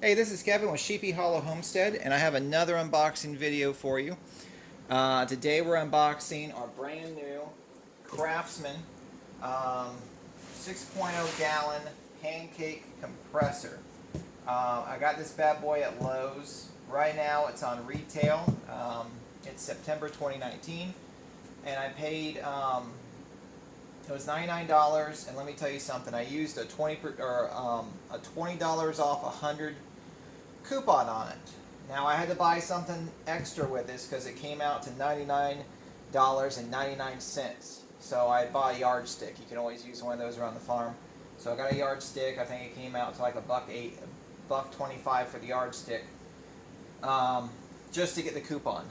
Hey, this is Kevin with Sheepy Hollow Homestead, and I have another unboxing video for you. Today we're unboxing our brand new Craftsman 6.0 gallon pancake compressor. I got this bad boy at Lowe's. Right now it's on retail. It's September 2019, and I paid it was $99, and let me tell you something. I used a $20 off 100 coupon on it. Now I had to buy something extra with this because it came out to $99.99. So I bought a yardstick. You can always use one of those around the farm. So I got a yardstick. I think it came out to like $1.25 for the yardstick, just to get the coupon.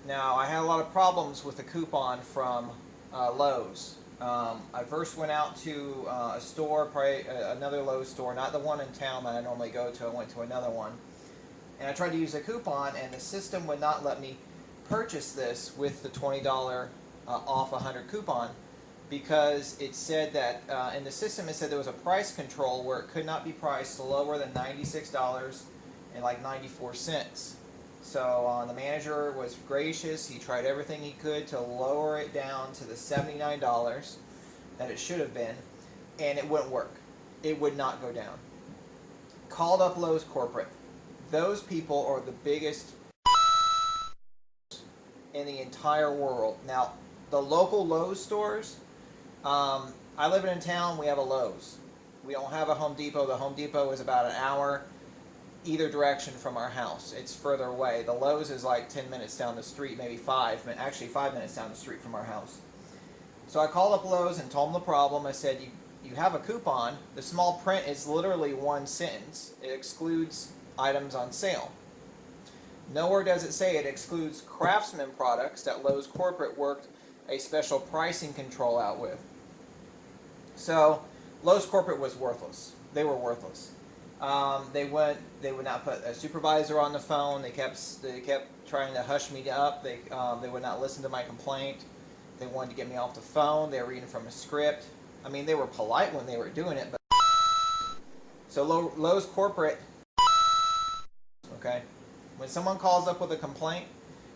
Now I had a lot of problems with the coupon from Lowe's. I first went out to a store, probably another Lowe's store, not the one in town that I normally go to. I went to another one, and I tried to use a coupon, and the system would not let me purchase this with the $20 off 100 coupon, because it said that in the system it said there was a price control where it could not be priced lower than $96.94. So the manager was gracious. He tried everything he could to lower it down to the $79 that it should have been, and it wouldn't work. It would not go down. Called up Lowe's corporate. Those people are the biggest in the entire world. Now, the local Lowe's stores, I live in a town, we have a Lowe's. We don't have a Home Depot. The Home Depot is about an hour either direction from our house. It's further away. The Lowe's is like 10 minutes down the street, maybe 5 minutes down the street from our house. So I called up Lowe's and told them the problem. I said, you have a coupon. The small print is literally one sentence. It excludes items on sale. Nowhere does it say it excludes Craftsman products that Lowe's corporate worked a special pricing control out with. So Lowe's corporate was worthless. They were worthless. They would not put a supervisor on the phone. They kept trying to hush me up. They would not listen to my complaint. They wanted to get me off the phone. They were reading from a script. I mean, they were polite when they were doing it, but so Lowe's corporate. Okay, when someone calls up with a complaint,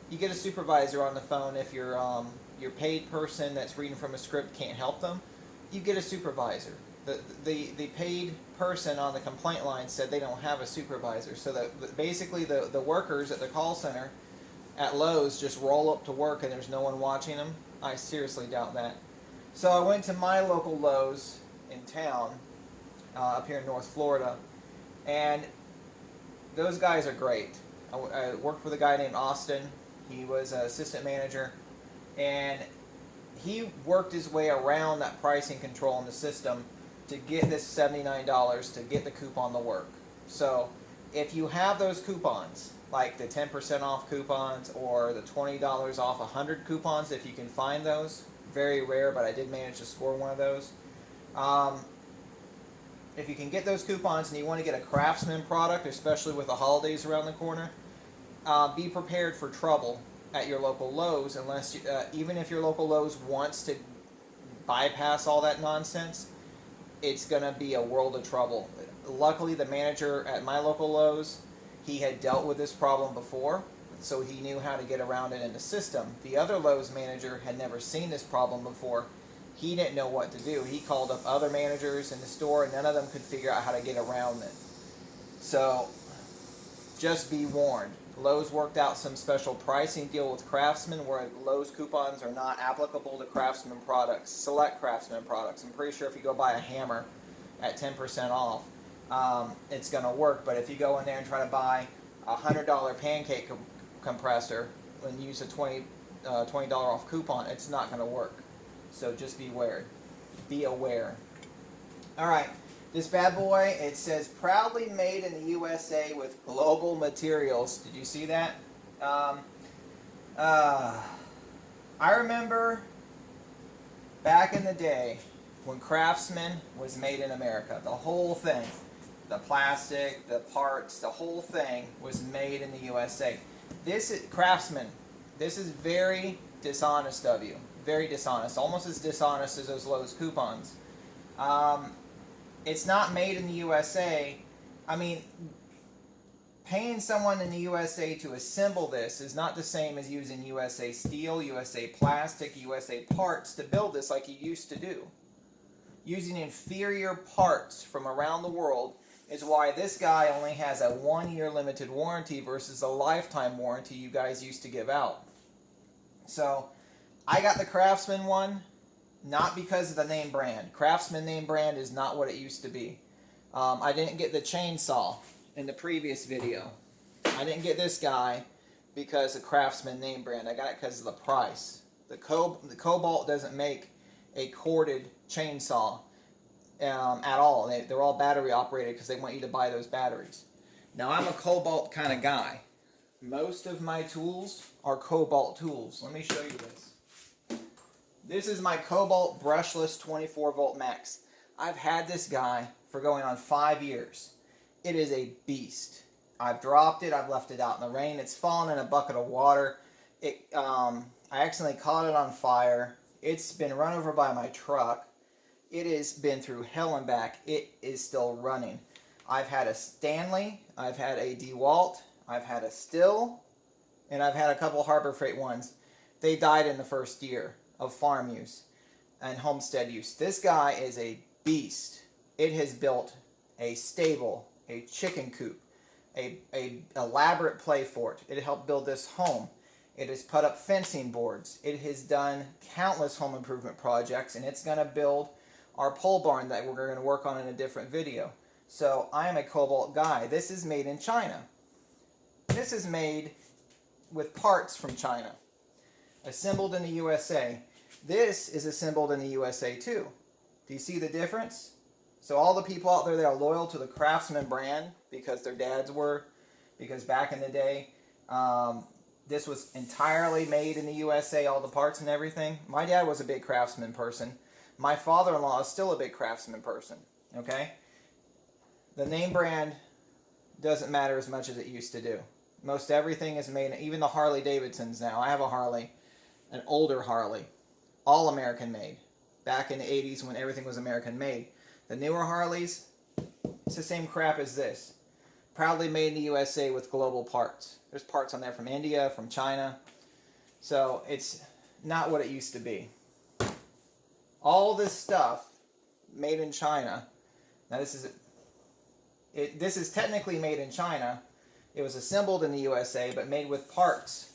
you get a supervisor on the phone. If your paid person that's reading from a script can't help them, you get a supervisor. The paid person on the complaint line said they don't have a supervisor, so that basically the workers at the call center at Lowe's just roll up to work and there's no one watching them. I seriously doubt that. So I went to my local Lowe's in town, up here in North Florida, and those guys are great. I worked with a guy named Austin. He was an assistant manager, and he worked his way around that pricing control in the system to get this $79 to get the coupon to work. So if you have those coupons, like the 10% off coupons or the $20 off 100 coupons, if you can find those, very rare, but I did manage to score one of those. If you can get those coupons and you want to get a Craftsman product, especially with the holidays around the corner, be prepared for trouble at your local Lowe's, unless even if your local Lowe's wants to bypass all that nonsense, it's going to be a world of trouble. Luckily, the manager at my local Lowe's, he had dealt with this problem before, so he knew how to get around it in the system. The other Lowe's manager had never seen this problem before. He didn't know what to do. He called up other managers in the store, and none of them could figure out how to get around it. So just be warned. Lowe's worked out some special pricing deal with Craftsman where Lowe's coupons are not applicable to Craftsman products, select Craftsman products. I'm pretty sure if you go buy a hammer at 10% off, it's going to work. But if you go in there and try to buy a $100 pancake compressor and use a $20 off coupon, it's not going to work. So just beware. Be aware. All right. This bad boy, it says proudly made in the USA with global materials. Did you see that? I remember back in the day when Craftsman was made in America. The whole thing, the plastic, the parts, the whole thing was made in the USA. This is Craftsman. This is very dishonest of you. Very dishonest. Almost as dishonest as those Lowe's coupons. It's not made in the USA. I mean, paying someone in the USA to assemble this is not the same as using USA steel, USA plastic, USA parts to build this like you used to do. Using inferior parts from around the world is why this guy only has a 1-year limited warranty versus a lifetime warranty you guys used to give out. So I got the Craftsman one not because of the name brand. Craftsman name brand is not what it used to be. I didn't get the chainsaw in the previous video. I didn't get this guy because of Craftsman name brand. I got it because of the price. The Kobalt doesn't make a corded chainsaw at all. They're all battery operated because they want you to buy those batteries. Now I'm a Kobalt kind of guy. Most of my tools are Kobalt tools. Let me show you this. This is my Kobalt brushless 24 volt max. I've had this guy for going on 5 years. It is a beast. I've dropped it. I've left it out in the rain. It's fallen in a bucket of water. I accidentally caught it on fire. It's been run over by my truck. It has been through hell and back. It is still running. I've had a Stanley. I've had a DeWalt. I've had a Stihl. And I've had a couple Harbor Freight ones. They died in the first year of farm use and homestead use. This guy is a beast. It has built a stable, a chicken coop, a elaborate play fort. It helped build this home. It has put up fencing boards. It has done countless home improvement projects, and it's going to build our pole barn that we're going to work on in a different video. So I am a Kobalt guy. This is made in China. This is made with parts from China, assembled in the USA. This is assembled in the USA too. Do you see the difference? So all the people out there that are loyal to the Craftsman brand because their dads were, because back in the day, this was entirely made in the USA, all the parts and everything. My dad was a big Craftsman person. My father-in-law is still a big Craftsman person, okay? The name brand doesn't matter as much as it used to do. Most everything is made, even the Harley Davidsons now. I have a Harley, an older Harley, all American made. Back in the 80s when everything was American made. The newer Harleys, it's the same crap as this. Proudly made in the USA with global parts. There's parts on there from India, from China. So it's not what it used to be. All this stuff made in China. Now this is technically made in China. It was assembled in the USA but made with parts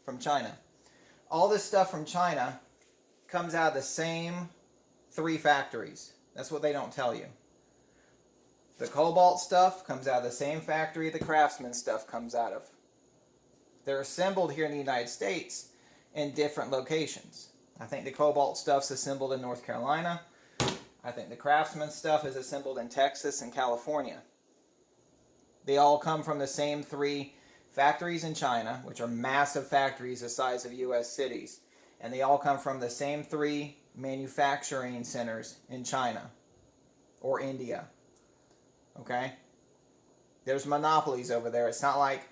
from China. All this stuff from China comes out of the same 3 factories. That's what they don't tell you. The Kobalt stuff comes out of the same factory the Craftsman stuff comes out of. They're assembled here in the United States in different locations. I think the Kobalt stuff's assembled in North Carolina. I think the Craftsman stuff is assembled in Texas and California. They all come from the same 3 factories in China, which are massive factories the size of U.S. cities. And they all come from the same 3 manufacturing centers in China or India. Okay? There's monopolies over there. It's not like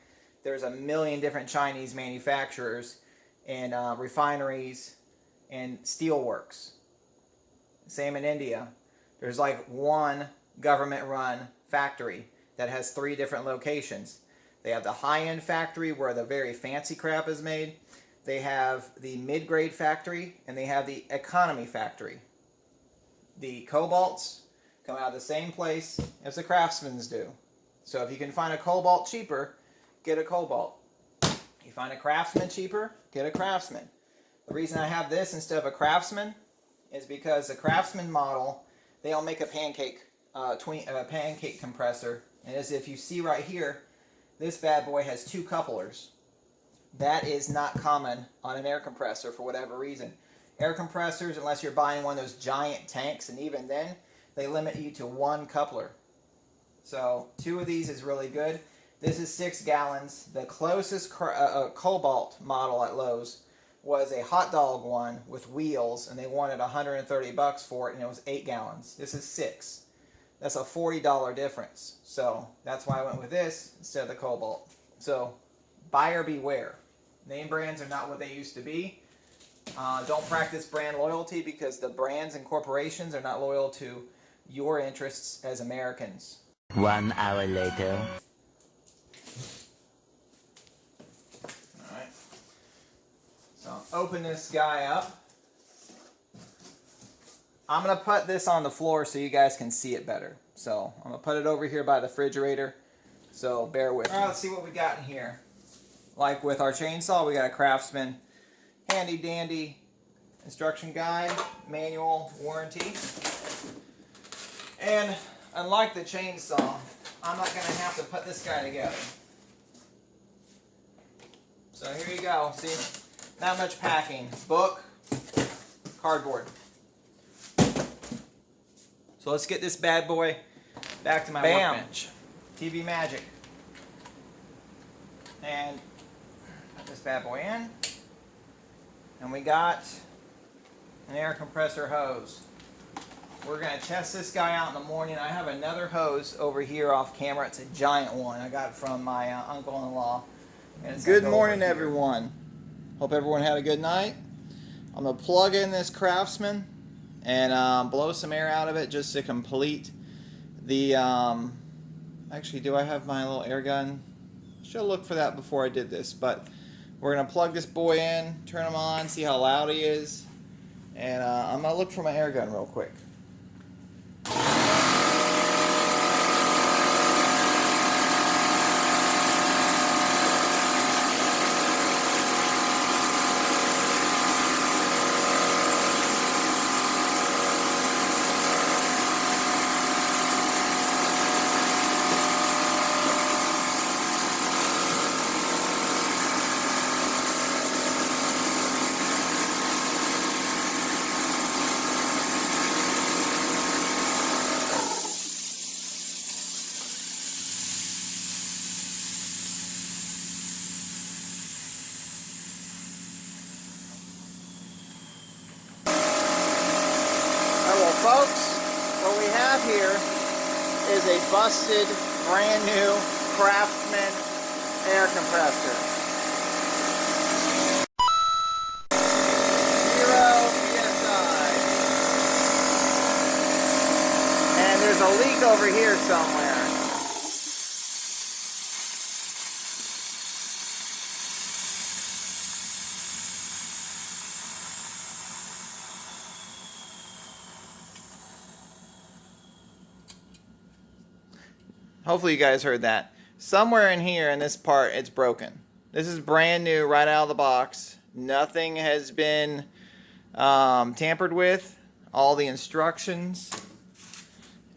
there's a million different Chinese manufacturers and refineries and steelworks. Same in India. There's like one government-run factory that has 3 different locations. They have the high-end factory where the very fancy crap is made. They have the mid-grade factory, and they have the economy factory. The Kobalts come out of the same place as the Craftsmans do. So if you can find a Kobalt cheaper, get a Kobalt. You find a Craftsman cheaper, get a Craftsman. The reason I have this instead of a Craftsman is because the Craftsman model, they all make a pancake compressor. And as if you see right here, this bad boy has 2 couplers. That is not common on an air compressor for whatever reason. Air compressors, unless you're buying one of those giant tanks, and even then, they limit you to 1 coupler. So 2 of these is really good. This is 6 gallons. The closest Kobalt model at Lowe's was a hot dog one with wheels, and they wanted $130 for it, and it was 8 gallons. This is 6. That's a $40 difference. So that's why I went with this instead of the Kobalt. So buyer beware. Name brands are not what they used to be. Don't practice brand loyalty because the brands and corporations are not loyal to your interests as Americans. 1 hour later. open this guy up. I'm going to put this on the floor so you guys can see it better. So I'm going to put it over here by the refrigerator. So bear with me. All right, let's see what we got in here. Like with our chainsaw, we got a Craftsman handy dandy instruction guide, manual, warranty. And unlike the chainsaw, I'm not going to have to put this guy together. So here you go. See, not much packing. Book, cardboard. So let's get this bad boy back to my workbench. TV Magic. And put this bad boy in. And we got an air compressor hose. We're going to test this guy out in the morning. I have another hose over here off camera. It's a giant one. I got it from my uncle-in-law. Good morning, everyone. Hope everyone had a good night. I'm going to plug in this Craftsman and blow some air out of it just to complete the... Actually, do I have my little air gun? Should have looked for that before I did this, but we're going to plug this boy in, turn him on, see how loud he is, and I'm going to look for my air gun real quick. Folks, what we have here is a busted, brand new Craftsman air compressor. 0 PSI. And there's a leak over here somewhere. Hopefully you guys heard that. Somewhere in here in this part, it's broken. This is brand new right out of the box. Nothing has been tampered with. All the instructions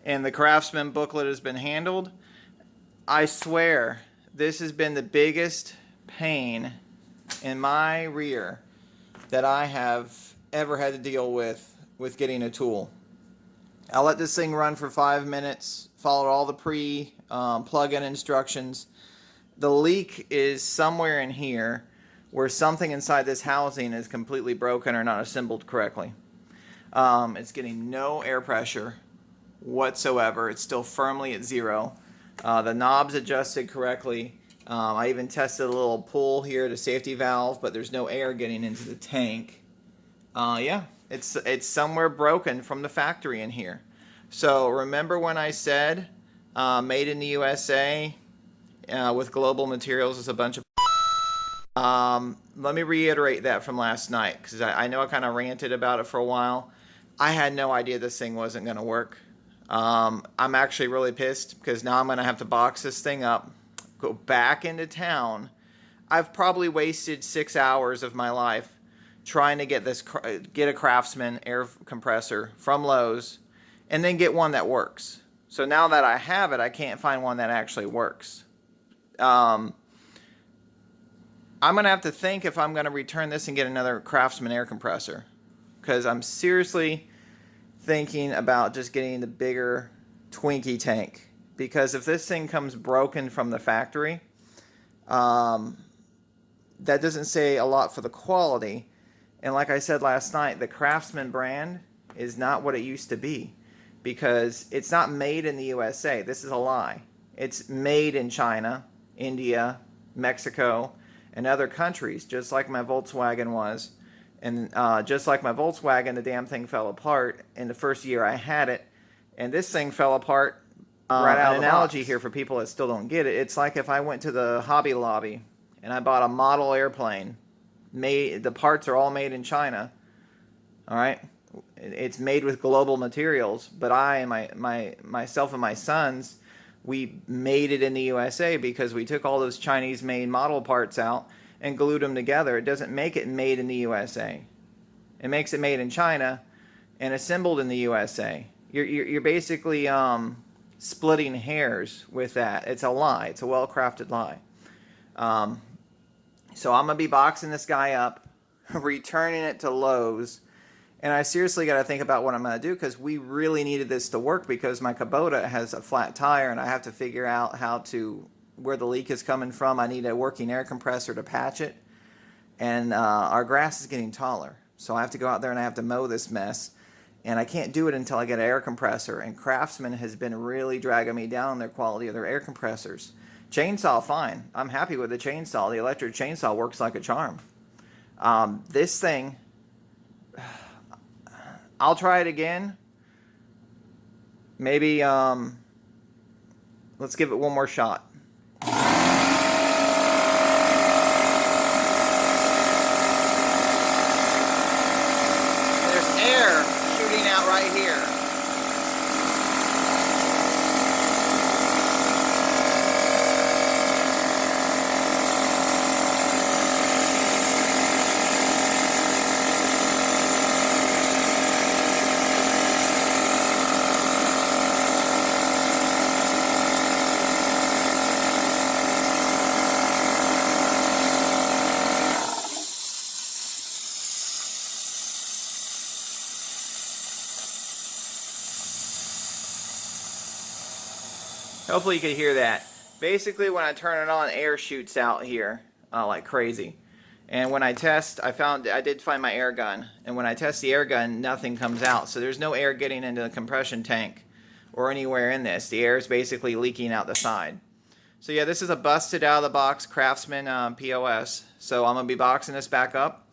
and the Craftsman booklet has been handled. I swear, this has been the biggest pain in my rear that I have ever had to deal with getting a tool. I let this thing run for 5 minutes, followed all the plug-in instructions. The leak is somewhere in here where something inside this housing is completely broken or not assembled correctly. It's getting no air pressure whatsoever. It's still firmly at 0. The knob's adjusted correctly. I even tested a little pull here to safety valve, but there's no air getting into the tank. Yeah, it's somewhere broken from the factory in here. So remember when I said made in the USA with Global Materials is a bunch of... let me reiterate that from last night, because I know I kind of ranted about it for a while. I had no idea this thing wasn't going to work. I'm actually really pissed because now I'm going to have to box this thing up, go back into town. I've probably wasted 6 hours of my life trying to get a Craftsman air compressor from Lowe's and then get one that works. So now that I have it, I can't find one that actually works. I'm going to have to think if I'm going to return this and get another Craftsman air compressor, because I'm seriously thinking about just getting the bigger Twinkie tank, because if this thing comes broken from the factory, that doesn't say a lot for the quality. And like I said last night, the Craftsman brand is not what it used to be, because it's not made in the USA. This is a lie. It's made in China, India, Mexico, and other countries, just like my Volkswagen was. And just like my Volkswagen, the damn thing fell apart in the first year I had it. And this thing fell apart right out of the analogy box here for people that still don't get it. It's like if I went to the Hobby Lobby and I bought a model airplane the parts are all made in China. All right, it's made with global materials, but I and myself and my sons, we made it in the USA because we took all those Chinese-made model parts out and glued them together. It doesn't make it made in the USA. It makes it made in China and assembled in the USA. You're basically splitting hairs with that. It's a lie. It's a well-crafted lie. So I'm gonna be boxing this guy up, returning it to Lowe's. And I seriously got to think about what I'm going to do, because we really needed this to work, because my Kubota has a flat tire and I have to figure out where the leak is coming from. I need a working air compressor to patch it. And our grass is getting taller. So I have to go out there and I have to mow this mess. And I can't do it until I get an air compressor. And Craftsman has been really dragging me down on their quality of their air compressors. Chainsaw, fine. I'm happy with the chainsaw. The electric chainsaw works like a charm. This thing... I'll try it again. Maybe, let's give it one more shot. There's air shooting out right here. Hopefully you could hear that. Basically, when I turn it on, air shoots out here like crazy. And when I test, I did find my air gun. And when I test the air gun, nothing comes out. So there's no air getting into the compression tank or anywhere in this. The air is basically leaking out the side. So yeah, this is a busted out of the box Craftsman POS. So I'm going to be boxing this back up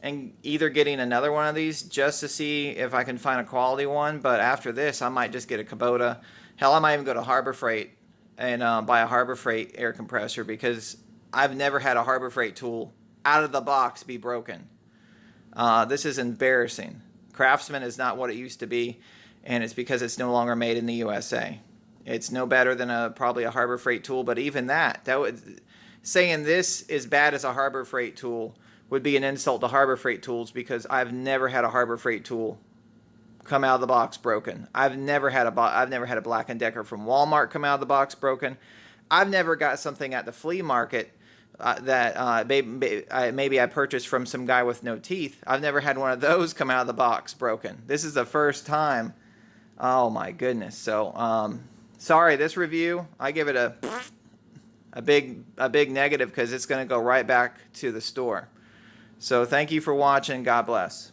and either getting another one of these just to see if I can find a quality one. But after this, I might just get a Kubota. Hell, I might even go to Harbor Freight and buy a Harbor Freight air compressor, because I've never had a Harbor Freight tool out of the box be broken. This is embarrassing. Craftsman is not what it used to be, and it's because it's no longer made in the USA. It's no better than probably a Harbor Freight tool, but even saying this is bad as a Harbor Freight tool would be an insult to Harbor Freight tools, because I've never had a Harbor Freight tool come out of the box broken. I've never had a Black & Decker from Walmart come out of the box broken. I've never got something at the flea market that maybe I purchased from some guy with no teeth. I've never had one of those come out of the box broken. This is the first time. Oh my goodness. So sorry, this review, I give it a big negative, because it's going to go right back to the store. So thank you for watching. God bless.